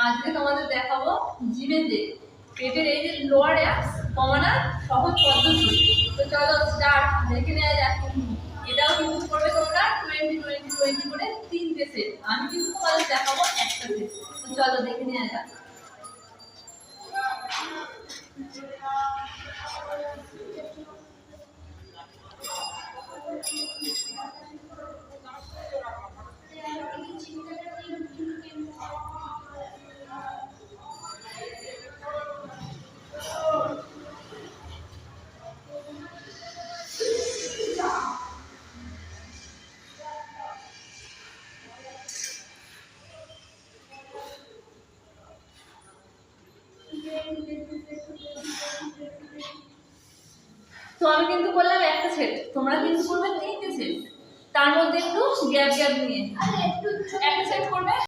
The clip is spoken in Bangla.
আজকে তোমাদের দেখাবো জিমেতে পেটের এই যে লোয়ার অ্যাপস কমানোর সহজ পদ্ধতি। তো চলো স্টার্ট, দেখে নেওয়া যাক। এটাও কিন্তু করবে তোমরা 20-20-20 করে 3টে সেট। আমি কিন্তু তোমাদের দেখাবো একটা সেট। তো চলো দেখে নেওয়া যাক। তো আমি কিন্তু করলাম একটা সেট, তোমরা কিন্তু করবে 3টে সেট, তার মধ্যে একটু গ্যাপ গ্যাপ নিয়ে একটা সেট করবে।